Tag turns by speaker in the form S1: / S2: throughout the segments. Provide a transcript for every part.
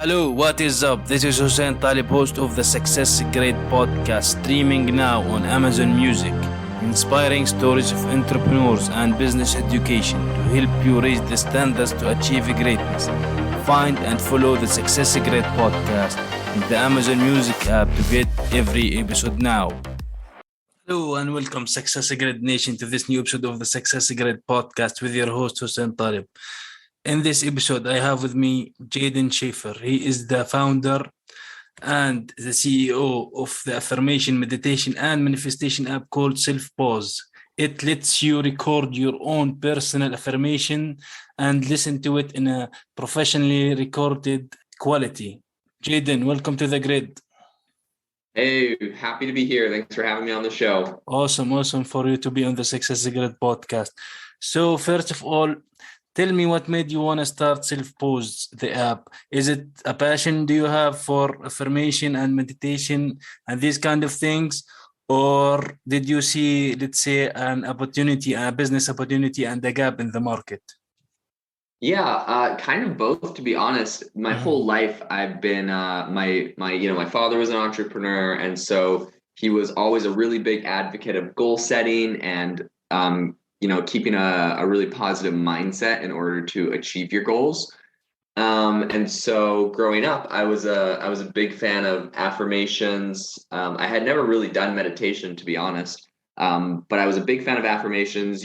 S1: Hello, what is up? This is Hussein Talib, host of the Success Grade podcast, streaming now on Amazon Music. Inspiring stories of entrepreneurs and business education to help you raise the standards to achieve greatness. Find and follow the Success Grade podcast in the Amazon Music app to get every episode now. Hello and welcome, Success Grade Nation, to this new episode of the Success Grade podcast with your host Hussein Talib. In this episode, I have with me Jaeden Schafer. He is the founder and the CEO of the affirmation, meditation, and manifestation app called Selfpause. It lets you record your own personal affirmation and listen to it in a professionally recorded quality. Jaeden, welcome to the grid.
S2: Hey, happy to be here. Thanks for having me on the show.
S1: Awesome for you to be on the Success Grid podcast. So first of all, tell me what made you want to start Selfpause, the app. Is it a passion do you have for affirmation and meditation and these kind of things? Or did you see, let's say, an opportunity, a business opportunity and a gap in the market?
S2: Yeah, kind of both, to be honest. My whole life I've been my father was an entrepreneur, and so he was always a really big advocate of goal setting and keeping a really positive mindset in order to achieve your goals. And so growing up, I was a big fan of affirmations. I had never really done meditation, to be honest. But I was a big fan of affirmations,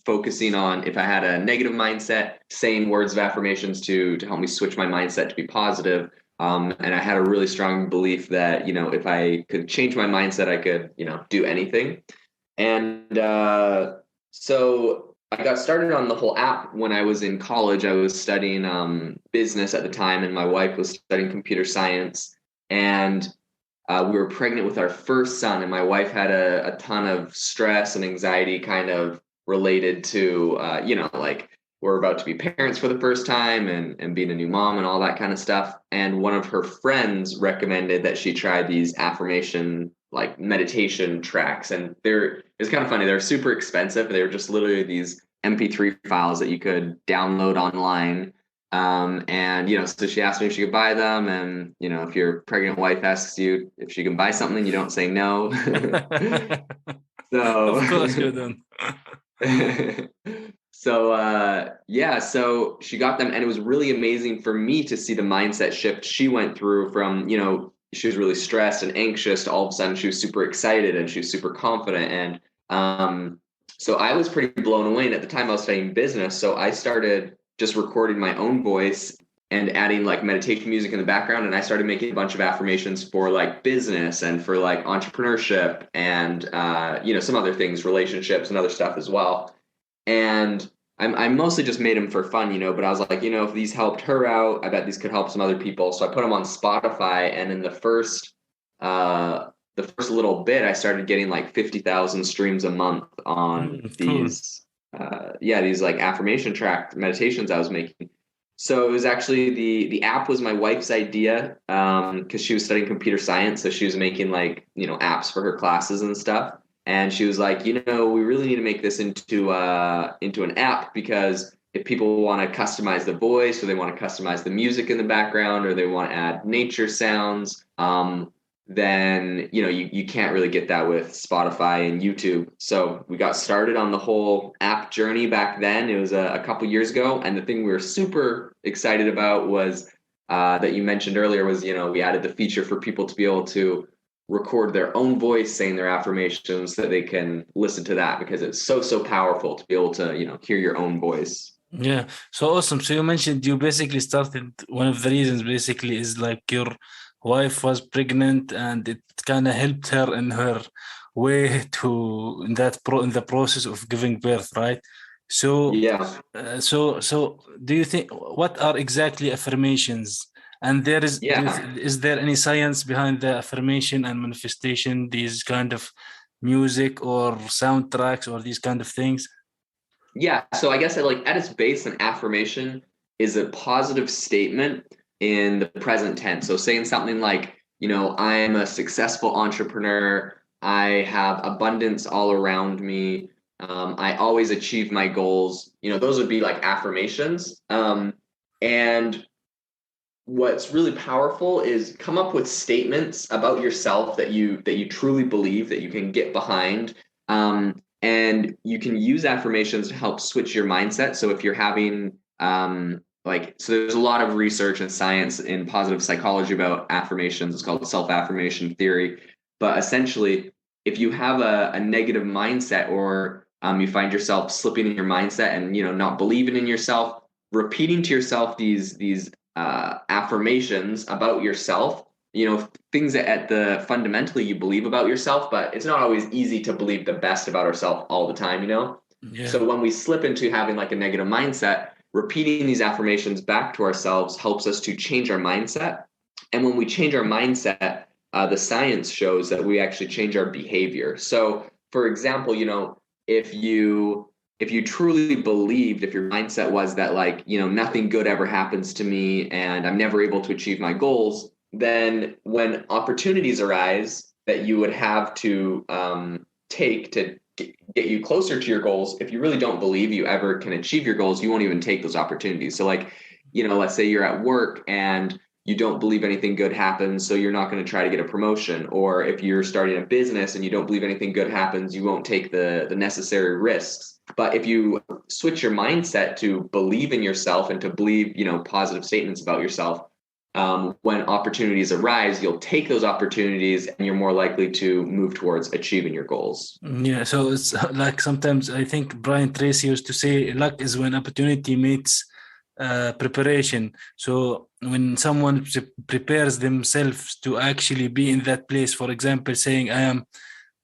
S2: focusing on if I had a negative mindset, saying words of affirmations to help me switch my mindset to be positive. And I had a really strong belief that, if I could change my mindset, I could, do anything. And so I got started on the whole app when I was in college. I was studying business at the time, and my wife was studying computer science. And we were pregnant with our first son, and my wife had a ton of stress and anxiety kind of related to, like we're about to be parents for the first time and being a new mom and all that kind of stuff. And one of her friends recommended that she try these affirmation, like meditation tracks. And it's kind of funny. They're super expensive. They were just literally these MP3 files that you could download online. So she asked me if she could buy them. And, if your pregnant wife asks you if she can buy something, you don't say no.
S1: So, of course you don't.
S2: So she got them, and it was really amazing for me to see the mindset shift she went through from, she was really stressed and anxious to all of a sudden she was super excited and she was super confident. And so I was pretty blown away. And at the time I was studying business, so I started just recording my own voice and adding like meditation music in the background. And I started making a bunch of affirmations for like business and for like entrepreneurship and, some other things, relationships and other stuff as well. And I mostly just made them for fun, but I was like, if these helped her out, I bet these could help some other people. So I put them on Spotify. And in the first little bit, I started getting like 50,000 streams a month on these like affirmation track meditations I was making. So it was actually the app was my wife's idea, because she was studying computer science. So she was making like, apps for her classes and stuff. And she was like, we really need to make this into an app, because if people want to customize the voice, or they want to customize the music in the background, or they want to add nature sounds, then, you can't really get that with Spotify and YouTube. So we got started on the whole app journey back then. It was a couple years ago. And the thing we were super excited about was that you mentioned earlier was, we added the feature for people to be able to record their own voice saying their affirmations, so that they can listen to that, because it's so powerful to be able to, hear your own voice.
S1: Yeah. So awesome. So you mentioned you basically started, one of the reasons basically is like your wife was pregnant and it kind of helped her in her way to in the process of giving birth, right? So
S2: Yeah.
S1: So do you think, what are exactly affirmations? And is there any science behind the affirmation and manifestation, these kind of music or soundtracks or these kind of things?
S2: Yeah. So I guess at its base, an affirmation is a positive statement in the present tense. So saying something like, I'm a successful entrepreneur. I have abundance all around me. I always achieve my goals. Those would be like affirmations. And what's really powerful is come up with statements about yourself that you truly believe, that you can get behind. And you can use affirmations to help switch your mindset. So if you're having so there's a lot of research and science in positive psychology about affirmations. It's called self-affirmation theory. But essentially, if you have a negative mindset, or you find yourself slipping in your mindset and not believing in yourself, repeating to yourself these affirmations about yourself, things that at the fundamentally you believe about yourself, but it's not always easy to believe the best about ourselves all the time.
S1: Yeah.
S2: So when we slip into having like a negative mindset, repeating these affirmations back to ourselves helps us to change our mindset. And when we change our mindset, the science shows that we actually change our behavior. So for example, if you truly believed, if your mindset was that like, nothing good ever happens to me and I'm never able to achieve my goals, then when opportunities arise that you would have to take to get you closer to your goals, if you really don't believe you ever can achieve your goals, you won't even take those opportunities. So like, let's say you're at work and you don't believe anything good happens, so you're not going to try to get a promotion. Or if you're starting a business and you don't believe anything good happens, you won't take the necessary risks. But if you switch your mindset to believe in yourself and to believe, positive statements about yourself, when opportunities arise, you'll take those opportunities and you're more likely to move towards achieving your goals.
S1: Yeah, so it's like sometimes I think Brian Tracy used to say, luck is when opportunity meets preparation. So when someone prepares themselves to actually be in that place, for example, saying I am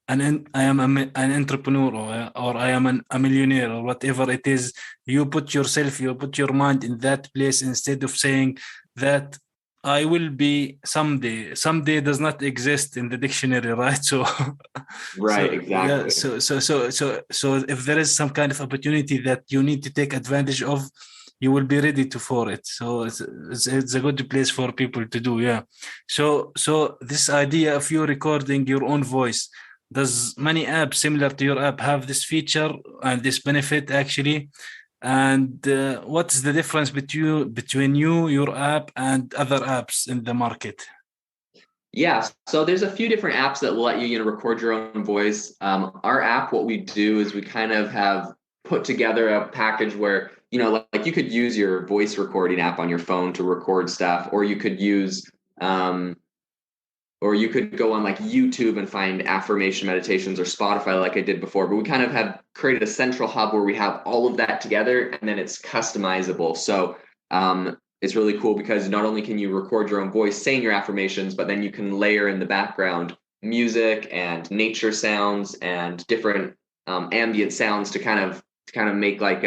S1: an entrepreneur, or I am a millionaire, or whatever it is, you put your mind in that place instead of saying that I will be someday. Someday does not exist in the dictionary, right? So,
S2: Right, exactly.
S1: so if there is some kind of opportunity that you need to take advantage of, you will be ready for it. So it's a good place for people to do. Yeah. So this idea of you recording your own voice, does many apps similar to your app have this feature and this benefit actually? And what's the difference between your app and other apps in the market?
S2: Yeah, so there's a few different apps that will let you, record your own voice. Our app, what we do is we kind of have put together a package where, like you could use your voice recording app on your phone to record stuff, or you could go on like YouTube and find affirmation meditations, or Spotify like I did before. But we kind of have created a central hub where we have all of that together, and then it's customizable. So it's really cool because not only can you record your own voice saying your affirmations, but then you can layer in the background music and nature sounds and different ambient sounds to kind of make like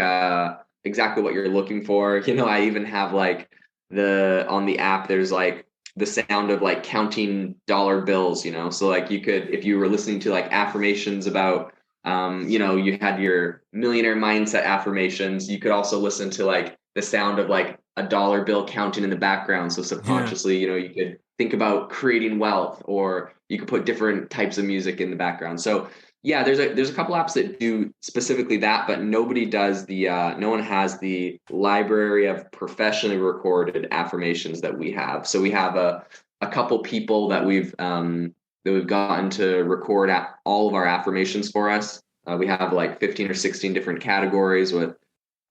S2: exactly what you're looking for. I even have like on the app, there's like the sound of like counting dollar bills, so like you could, if you were listening to like affirmations about you had your millionaire mindset affirmations, you could also listen to like the sound of like a dollar bill counting in the background. So subconsciously, you could think about creating wealth, or you could put different types of music in the background. So yeah, there's a couple apps that do specifically that, but nobody does no one has the library of professionally recorded affirmations that we have. So we have a couple people that we've gotten to record all of our affirmations for us. We have like 15 or 16 different categories with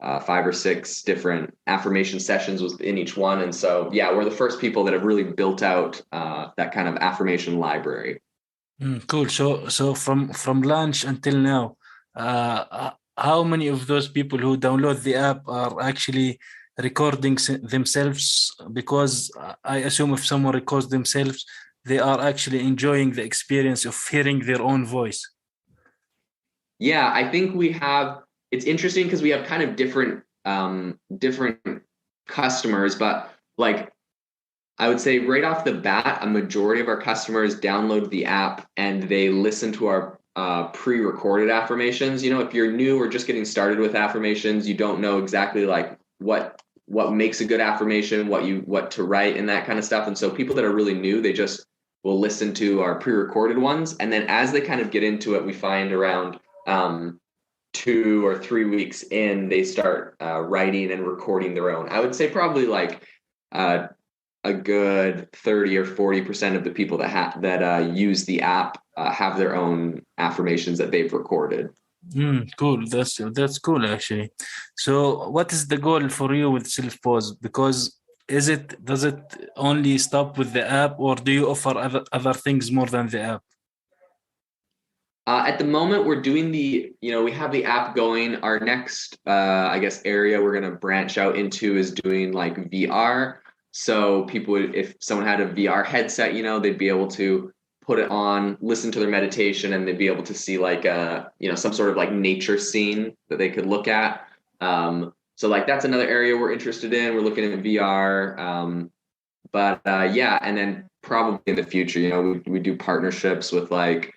S2: 5 or 6 different affirmation sessions within each one. And so, yeah, we're the first people that have really built out that kind of affirmation library.
S1: Cool. So from launch until now, how many of those people who download the app are actually recording themselves? Because I assume if someone records themselves, they are actually enjoying the experience of hearing their own voice.
S2: Yeah, I think it's interesting because we have kind of different customers, but like I would say right off the bat, a majority of our customers download the app and they listen to our pre-recorded affirmations. If you're new or just getting started with affirmations, you don't know exactly like what makes a good affirmation, what to write and that kind of stuff. And so people that are really new, they just will listen to our pre-recorded ones. And then as they kind of get into it, we find around 2 or 3 weeks in, they start writing and recording their own. I would say probably like a good 30 or 40% of the people that use the app have their own affirmations that they've recorded.
S1: Cool. That's cool actually. So what is the goal for you with Selfpause? Because does it only stop with the app, or do you offer other things more than the app?
S2: At the moment, we're doing we have the app going. Our next, I guess, area we're going to branch out into is doing like VR. So people if someone had a VR headset, they'd be able to put it on, listen to their meditation, and they'd be able to see like some sort of like nature scene that they could look at. So like that's another area we're interested in. We're looking at VR. And then probably in the future, we do partnerships with like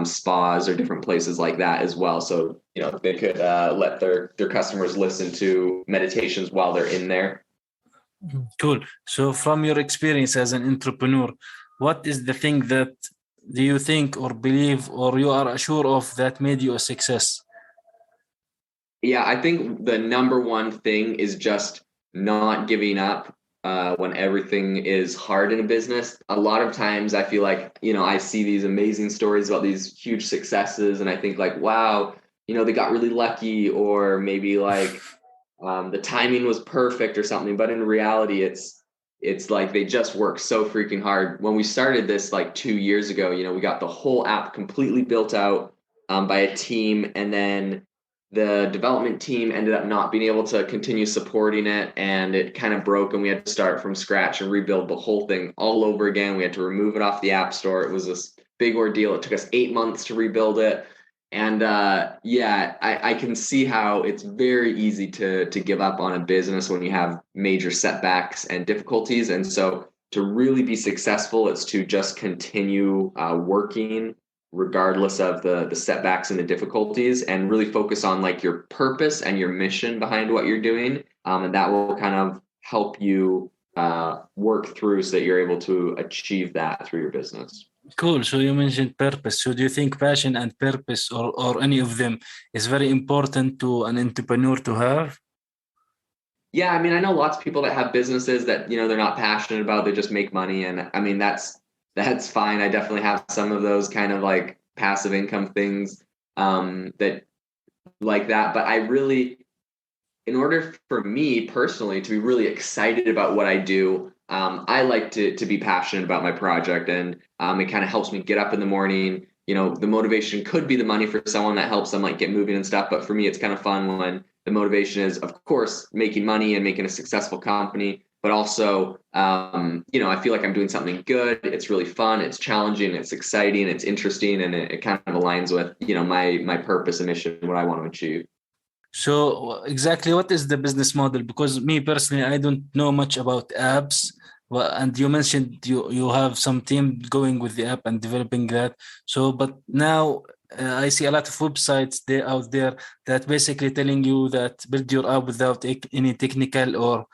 S2: spas or different places like that as well. So, they could let their customers listen to meditations while they're in there.
S1: Cool. So from your experience as an entrepreneur, what is the thing that do you think or believe or you are sure of that made you a success?
S2: Yeah, I think the number one thing is just not giving up when everything is hard in a business. A lot of times I feel like, I see these amazing stories about these huge successes and I think like, wow, they got really lucky, or maybe like the timing was perfect or something. But in reality, it's like they just worked so freaking hard. When we started this like 2 years ago, we got the whole app completely built out by a team, and then the development team ended up not being able to continue supporting it, and it kind of broke, and we had to start from scratch and rebuild the whole thing all over again. We had to remove it off the app store. It was this big ordeal. It took us 8 months to rebuild it. And I can see how it's very easy to give up on a business when you have major setbacks and difficulties. And so to really be successful, it's to just continue working regardless of the setbacks and the difficulties, and really focus on like your purpose and your mission behind what you're doing. And that will kind of help you work through so that you're able to achieve that through your business.
S1: Cool. So you mentioned purpose. So do you think passion and purpose or any of them is very important to an entrepreneur to have?
S2: Yeah, I mean, I know lots of people that have businesses that, they're not passionate about, they just make money. And I mean, that's fine. I definitely have some of those kind of like passive income things that like that. But in order for me personally to be really excited about what I do, I like to be passionate about my project, and it kind of helps me get up in the morning. The motivation could be the money for someone that helps them like get moving and stuff. But for me, it's kind of fun when the motivation is, of course, making money and making a successful company, but also, I feel like I'm doing something good. It's really fun. It's challenging. It's exciting. It's interesting. And it kind of aligns with, my purpose and mission, what I want to achieve.
S1: So exactly what is the business model? Because me personally, I don't know much about apps. And you mentioned you have some team going with the app and developing that. So, but now I see a lot of websites out there that basically telling you that build your app without any technical or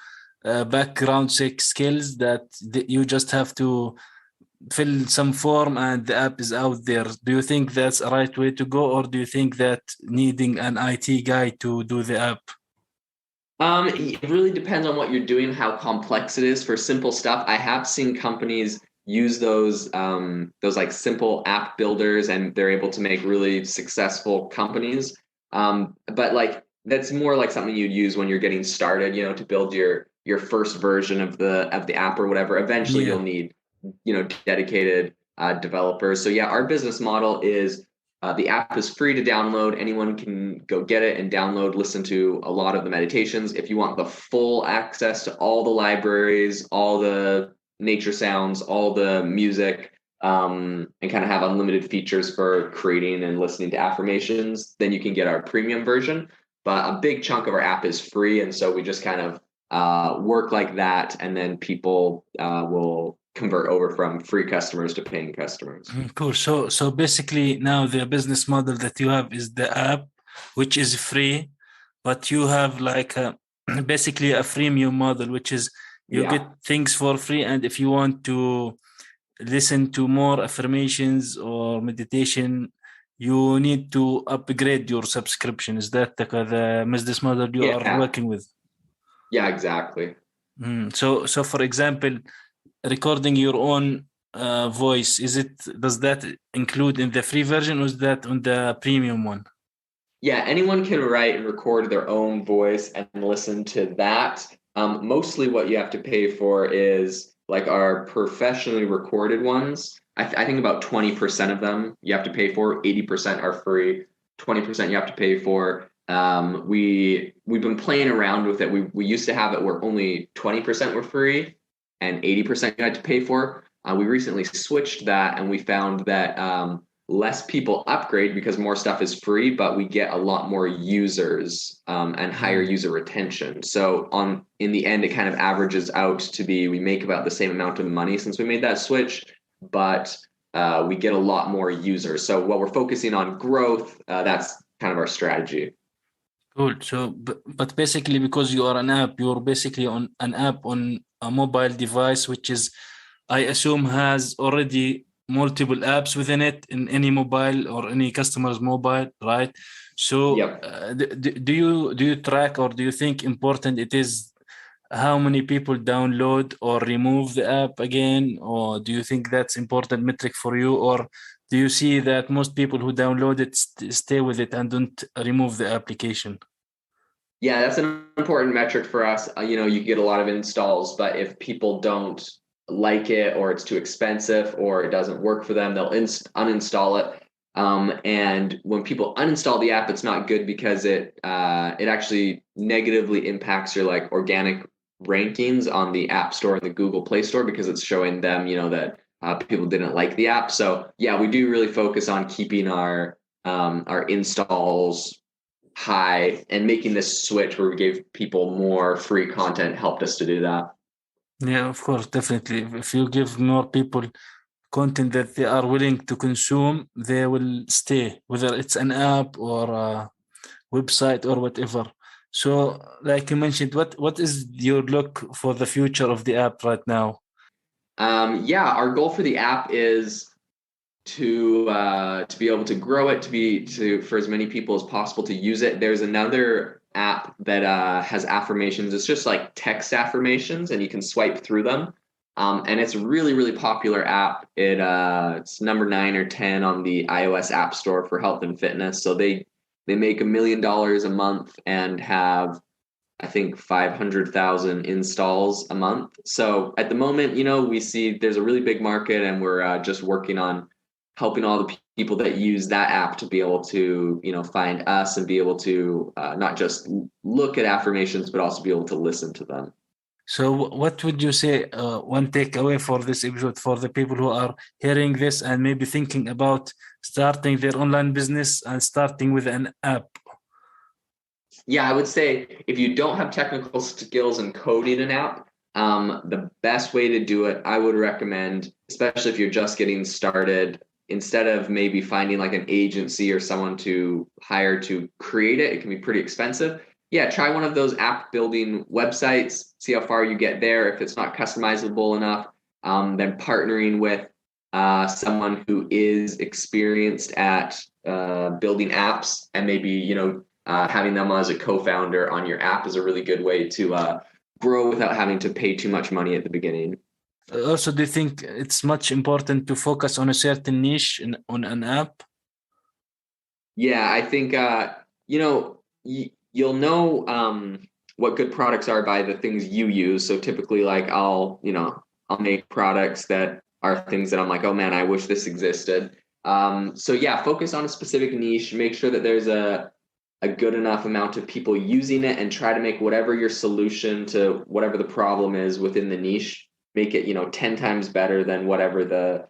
S1: background check skills, that you just have to fill some form and the app is out there. Do you think that's a right way to go, or do you think that needing an IT guy to do the app?
S2: It really depends on what you're doing, how complex it is. For simple stuff, I have seen companies use those like simple app builders, and they're able to make really successful companies. But like that's more like something you'd use when you're getting started, to build your first version of the app or whatever. Eventually, you'll need dedicated developers. So yeah, our business model is the app is free to download. Anyone can go get it and download, listen to a lot of the meditations. If you want the full access to all the libraries, all the nature sounds, all the music, and kind of have unlimited features for creating and listening to affirmations, then you can get our premium version. But a big chunk of our app is free. And so we just kind of work like that. And then people will convert over from free customers to paying customers.
S1: Cool. So basically now the business model that you have is the app, which is free, but you have like basically a freemium model, which is you get things for free. And if you want to listen to more affirmations or meditation, you need to upgrade your subscription. Is that the business model you are working with?
S2: Yeah, exactly.
S1: So for example, recording your own voice, does that include in the free version or is that on the premium one?
S2: Yeah, anyone can write and record their own voice and listen to that. Mostly what you have to pay for is like our professionally recorded ones. I think about 20% of them you have to pay for, 80% are free, 20% you have to pay for. We've been playing around with it. We used to have it where only 20% were free and 80% you had to pay for. We recently switched that and we found that less people upgrade because more stuff is free, but we get a lot more users and higher user retention. So in the end, it kind of averages out to be, we make about the same amount of money since we made that switch, but we get a lot more users. So while we're focusing on growth, that's kind of our strategy.
S1: Cool. So, but basically, because you are an app, you're basically on an app on a mobile device, which is, I assume, has already multiple apps within it in any mobile or any customer's mobile, right? So,
S2: Yep.
S1: do you track or do you think important it is how many people download or remove the app again, or do you think that's important metric for you, or do you see that most people who download it stay with it and don't remove the application?
S2: Yeah, that's an important metric for us. You get a lot of installs, but if people don't like it or it's too expensive or it doesn't work for them, they'll uninstall it. And when people uninstall the app, it's not good because it actually negatively impacts your like organic rankings on the App Store and the Google Play Store because it's showing them, that people didn't like the app. So yeah, we do really focus on keeping our installs high, and making this switch where we gave people more free content helped us to do that.
S1: Yeah, of course, definitely. If you give more people content that they are willing to consume, they will stay, whether it's an app or a website or whatever. So, like you mentioned, what is your look for the future of the app right now?
S2: Yeah, our goal for the app is to be able to grow it, for as many people as possible to use it. There's another app that has affirmations. It's just like text affirmations, and you can swipe through them. And it's a really, really popular app. It's number 9 or 10 on the iOS App Store for health and fitness. So they make $1 million a month and have, I think, 500,000 installs a month. So at the moment, we see there's a really big market, and we're just working on helping all the people that use that app to be able to, find us and be able to not just look at affirmations, but also be able to listen to them.
S1: So, what would you say one takeaway for this episode for the people who are hearing this and maybe thinking about starting their online business and starting with an app?
S2: Yeah, I would say if you don't have technical skills in coding an app, the best way to do it, I would recommend, especially if you're just getting started, instead of maybe finding like an agency or someone to hire to create it, it can be pretty expensive. Yeah, try one of those app building websites, see how far you get there. If it's not customizable enough, then partnering with someone who is experienced at building apps, and maybe, having them as a co-founder on your app is a really good way to grow without having to pay too much money at the beginning.
S1: Also, do you think it's much important to focus on a certain niche on an app?
S2: Yeah, I think you'll know what good products are by the things you use. So typically, like I'll make products that are things that I'm like, oh man, I wish this existed. So yeah, focus on a specific niche. Make sure that there's a good enough amount of people using it, and try to make whatever your solution to whatever the problem is within the niche, make it 10 times better than whatever the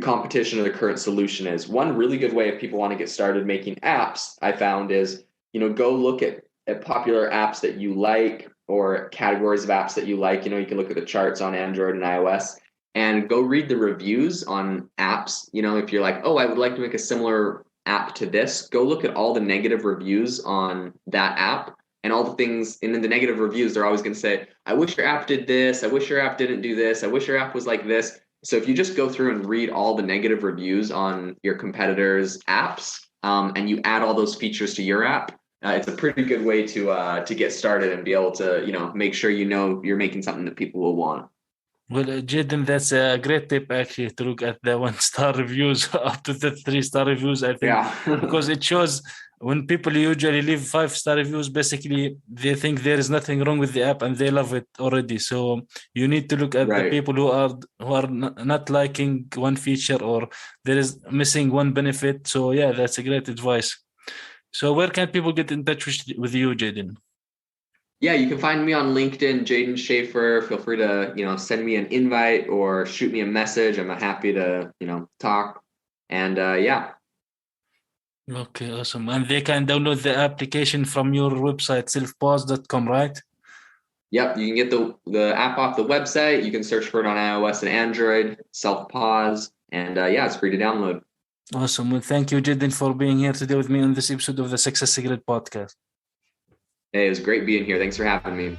S2: competition or the current solution is. One really good way if people want to get started making apps, I found, is go look at popular apps that you like, or categories of apps that you like. You can look at the charts on Android and iOS, and go read the reviews on apps. If you're like, oh, I would like to make a similar app to this, go look at all the negative reviews on that app, and all the things. And in the negative reviews, they're always going to say, I wish your app did this, I wish your app didn't do this, I wish your app was like this. So if you just go through and read all the negative reviews on your competitors' apps, and you add all those features to your app, it's a pretty good way to get started and be able to make sure you're making something that people will want.
S1: Well, Jaden, that's a great tip actually to look at the 1-star reviews up to the 3-star reviews, I think, because
S2: Yeah.
S1: it shows when people usually leave 5-star reviews, basically they think there is nothing wrong with the app and they love it already. So you need to look at the
S2: Right.
S1: people who are not liking one feature or there is missing one benefit. So yeah, that's a great advice. So where can people get in touch with you, Jaden?
S2: Yeah, you can find me on LinkedIn, Jaeden Schafer. Feel free to, send me an invite or shoot me a message. I'm happy to, talk. And yeah.
S1: Okay, awesome. And they can download the application from your website, selfpause.com, right?
S2: Yep, you can get the app off the website. You can search for it on iOS and Android, Selfpause. And yeah, it's free to download.
S1: Awesome. Well, thank you, Jaden, for being here today with me on this episode of the Success Secret podcast.
S2: Hey, it was great being here. Thanks for having me.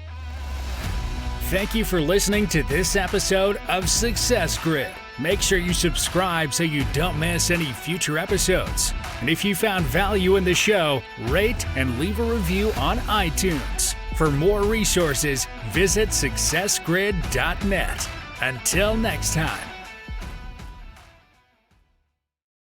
S3: Thank you for listening to this episode of Success Grid. Make sure you subscribe so you don't miss any future episodes. And if you found value in the show, rate and leave a review on iTunes. For more resources, visit successgrid.net. Until next time.